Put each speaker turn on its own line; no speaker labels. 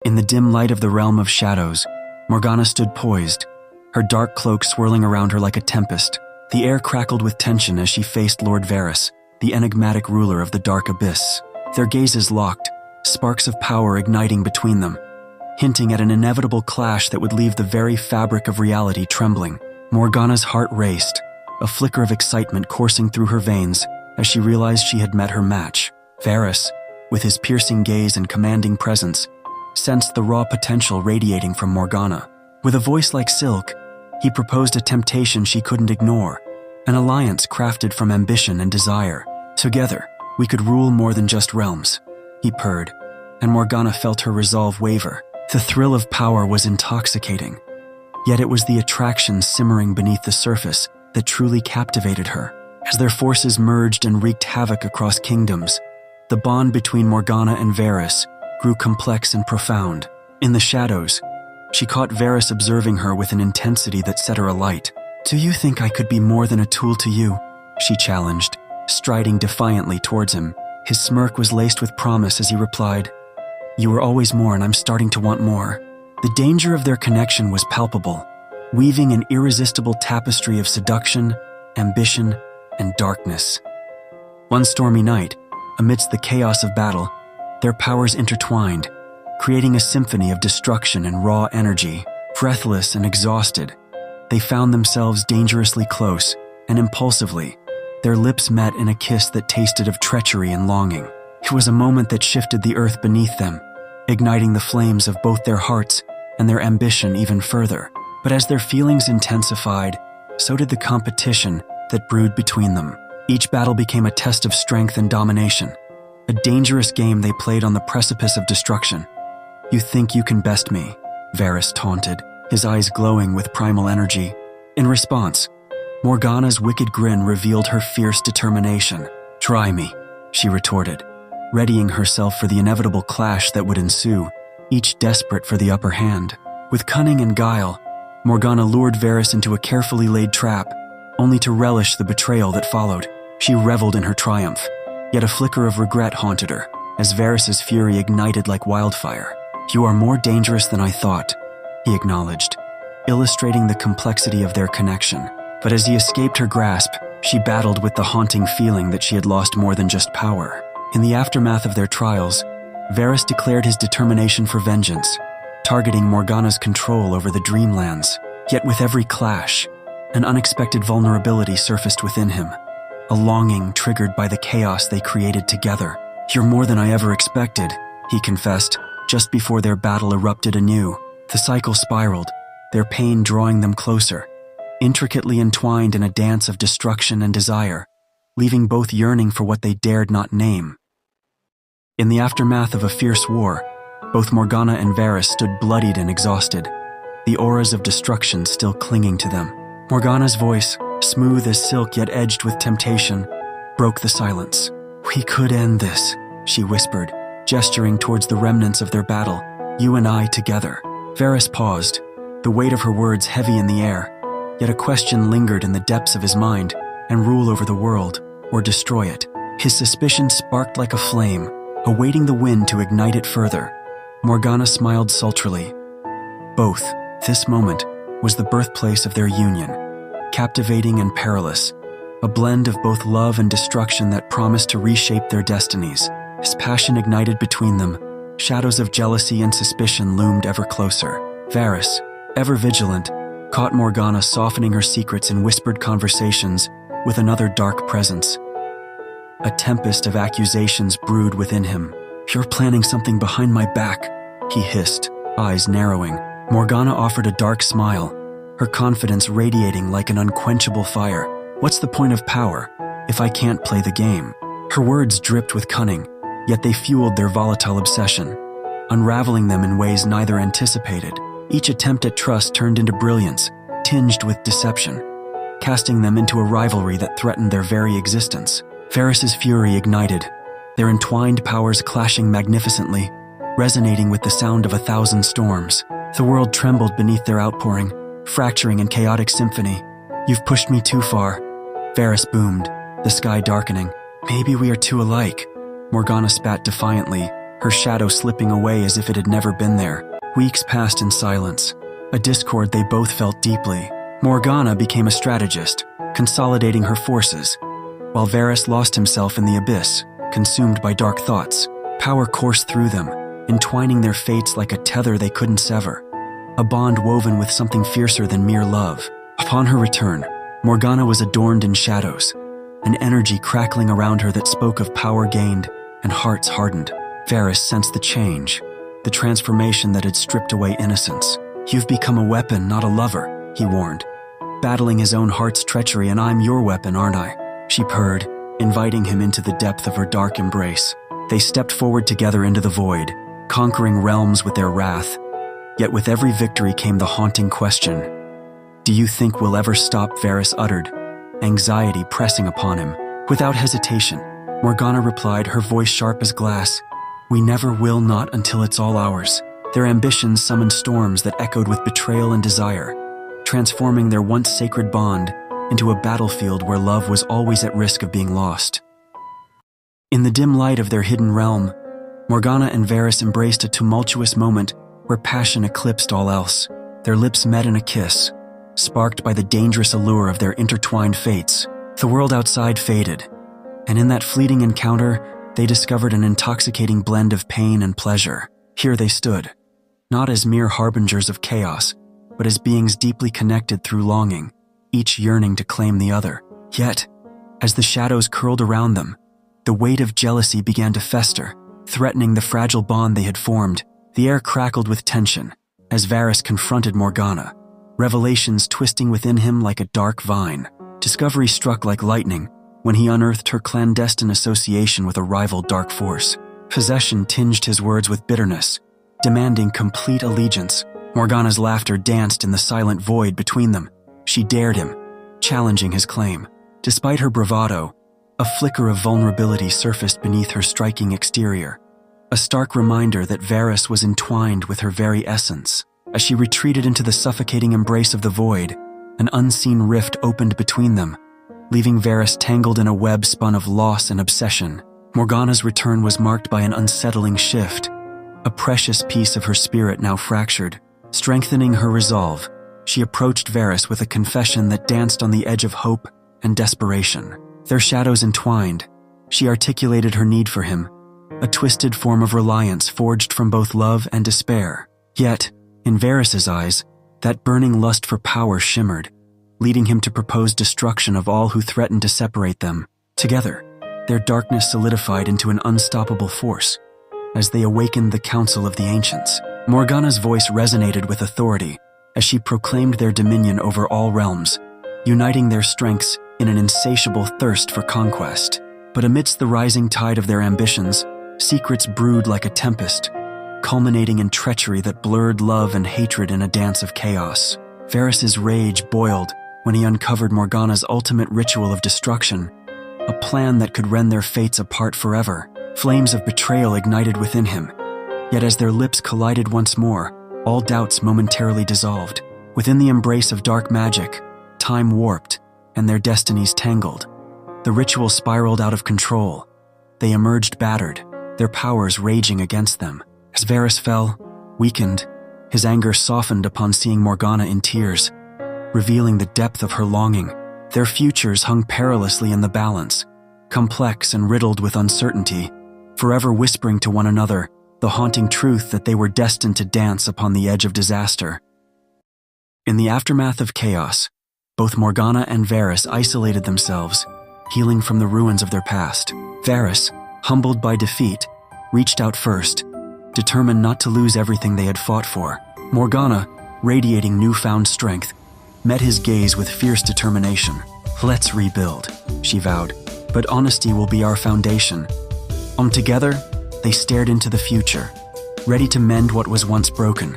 In the dim light of the realm of shadows, Morgana stood poised, her dark cloak swirling around her like a tempest. The air crackled with tension as she faced Lord Varis, the enigmatic ruler of the dark abyss. Their gazes locked, sparks of power igniting between them, hinting at an inevitable clash that would leave the very fabric of reality trembling. Morgana's heart raced, a flicker of excitement coursing through her veins as she realized she had met her match. Varis, with his piercing gaze and commanding presence, sensed the raw potential radiating from Morgana. With a voice like silk, he proposed a temptation she couldn't ignore, an alliance crafted from ambition and desire. Together, we could rule more than just realms, he purred, and Morgana felt her resolve waver. The thrill of power was intoxicating, yet it was the attraction simmering beneath the surface that truly captivated her. As their forces merged and wreaked havoc across kingdoms, the bond between Morgana and Varis grew complex and profound. In the shadows, she caught Varis observing her with an intensity that set her alight. "Do you think I could be more than a tool to you?" she challenged, striding defiantly towards him. His smirk was laced with promise as he replied, "You were always more, and I'm starting to want more." The danger of their connection was palpable, weaving an irresistible tapestry of seduction, ambition, and darkness. One stormy night, amidst the chaos of battle, their powers intertwined, creating a symphony of destruction and raw energy. Breathless and exhausted, they found themselves dangerously close, and impulsively, their lips met in a kiss that tasted of treachery and longing. It was a moment that shifted the earth beneath them, igniting the flames of both their hearts and their ambition even further. But as their feelings intensified, so did the competition that brewed between them. Each battle became a test of strength and domination, a dangerous game they played on the precipice of destruction. "You think you can best me?" Varis taunted, his eyes glowing with primal energy. In response, Morgana's wicked grin revealed her fierce determination. "Try me," she retorted, readying herself for the inevitable clash that would ensue, each desperate for the upper hand. With cunning and guile, Morgana lured Varis into a carefully laid trap, only to relish the betrayal that followed. She reveled in her triumph, yet a flicker of regret haunted her, as Varis's fury ignited like wildfire. "You are more dangerous than I thought," he acknowledged, illustrating the complexity of their connection. But as he escaped her grasp, she battled with the haunting feeling that she had lost more than just power. In the aftermath of their trials, Varis declared his determination for vengeance, targeting Morgana's control over the Dreamlands. Yet with every clash, an unexpected vulnerability surfaced within him, a longing triggered by the chaos they created together. "You're more than I ever expected," he confessed, just before their battle erupted anew. The cycle spiraled, their pain drawing them closer, intricately entwined in a dance of destruction and desire, leaving both yearning for what they dared not name. In the aftermath of a fierce war, both Morgana and Varis stood bloodied and exhausted, the auras of destruction still clinging to them. Morgana's voice, smooth as silk yet edged with temptation, broke the silence. "We could end this," she whispered, gesturing towards the remnants of their battle. "You and I together." Varis paused, the weight of her words heavy in the air, yet a question lingered in the depths of his mind: and rule over the world, or destroy it? His suspicion sparked like a flame, awaiting the wind to ignite it further. Morgana smiled sultrily. Both, this moment, was the birthplace of their union, captivating and perilous, a blend of both love and destruction that promised to reshape their destinies. As passion ignited between them, shadows of jealousy and suspicion loomed ever closer. Varis, ever vigilant, caught Morgana softening her secrets in whispered conversations with another dark presence. A tempest of accusations brewed within him. "You're planning something behind my back," he hissed, eyes narrowing. Morgana offered a dark smile, her confidence radiating like an unquenchable fire. "What's the point of power if I can't play the game?" Her words dripped with cunning, yet they fueled their volatile obsession, unraveling them in ways neither anticipated. Each attempt at trust turned into brilliance, tinged with deception, casting them into a rivalry that threatened their very existence. Varis's fury ignited, their entwined powers clashing magnificently, resonating with the sound of 1,000 storms. The world trembled beneath their outpouring, fracturing in chaotic symphony. "You've pushed me too far," Varis boomed, the sky darkening. "Maybe we are too alike," Morgana spat defiantly, her shadow slipping away as if it had never been there. Weeks passed in silence, a discord they both felt deeply. Morgana became a strategist, consolidating her forces, while Varis lost himself in the abyss, consumed by dark thoughts. Power coursed through them, entwining their fates like a tether they couldn't sever, a bond woven with something fiercer than mere love. Upon her return, Morgana was adorned in shadows, an energy crackling around her that spoke of power gained and hearts hardened. Varis sensed the change, the transformation that had stripped away innocence. "You've become a weapon, not a lover," he warned, battling his own heart's treachery. "And I'm your weapon, aren't I?" she purred, inviting him into the depth of her dark embrace. They stepped forward together into the void, conquering realms with their wrath. Yet with every victory came the haunting question, "Do you think we'll ever stop?" Varis uttered, anxiety pressing upon him. Without hesitation, Morgana replied, her voice sharp as glass, "We never will, not until it's all ours." Their ambitions summoned storms that echoed with betrayal and desire, transforming their once sacred bond into a battlefield where love was always at risk of being lost. In the dim light of their hidden realm, Morgana and Varis embraced a tumultuous moment where passion eclipsed all else. Their lips met in a kiss, sparked by the dangerous allure of their intertwined fates. The world outside faded, and in that fleeting encounter, they discovered an intoxicating blend of pain and pleasure. Here they stood, not as mere harbingers of chaos, but as beings deeply connected through longing, each yearning to claim the other. Yet, as the shadows curled around them, the weight of jealousy began to fester, threatening the fragile bond they had formed. The air crackled with tension as Varis confronted Morgana, revelations twisting within him like a dark vine. Discovery struck like lightning when he unearthed her clandestine association with a rival dark force. Possession tinged his words with bitterness, demanding complete allegiance. Morgana's laughter danced in the silent void between them. She dared him, challenging his claim. Despite her bravado, a flicker of vulnerability surfaced beneath her striking exterior, a stark reminder that Varis was entwined with her very essence. As she retreated into the suffocating embrace of the void, an unseen rift opened between them, leaving Varis tangled in a web spun of loss and obsession. Morgana's return was marked by an unsettling shift, a precious piece of her spirit now fractured. Strengthening her resolve, she approached Varis with a confession that danced on the edge of hope and desperation. Their shadows entwined, she articulated her need for him, a twisted form of reliance forged from both love and despair. Yet, in Varis's eyes, that burning lust for power shimmered, leading him to propose destruction of all who threatened to separate them. Together, their darkness solidified into an unstoppable force as they awakened the council of the ancients. Morgana's voice resonated with authority as she proclaimed their dominion over all realms, uniting their strengths in an insatiable thirst for conquest. But amidst the rising tide of their ambitions, secrets brewed like a tempest, culminating in treachery that blurred love and hatred in a dance of chaos. Varis's rage boiled when he uncovered Morgana's ultimate ritual of destruction, a plan that could rend their fates apart forever. Flames of betrayal ignited within him. Yet as their lips collided once more, all doubts momentarily dissolved. Within the embrace of dark magic, time warped and their destinies tangled. The ritual spiraled out of control. They emerged battered, their powers raging against them. As Varis fell, weakened, his anger softened upon seeing Morgana in tears, revealing the depth of her longing. Their futures hung perilously in the balance, complex and riddled with uncertainty, forever whispering to one another the haunting truth that they were destined to dance upon the edge of disaster. In the aftermath of chaos, both Morgana and Varis isolated themselves, healing from the ruins of their past. Varis, humbled by defeat, reached out first, determined not to lose everything they had fought for. Morgana, radiating newfound strength, met his gaze with fierce determination. "Let's rebuild," she vowed, "but honesty will be our foundation." Together, they stared into the future, ready to mend what was once broken.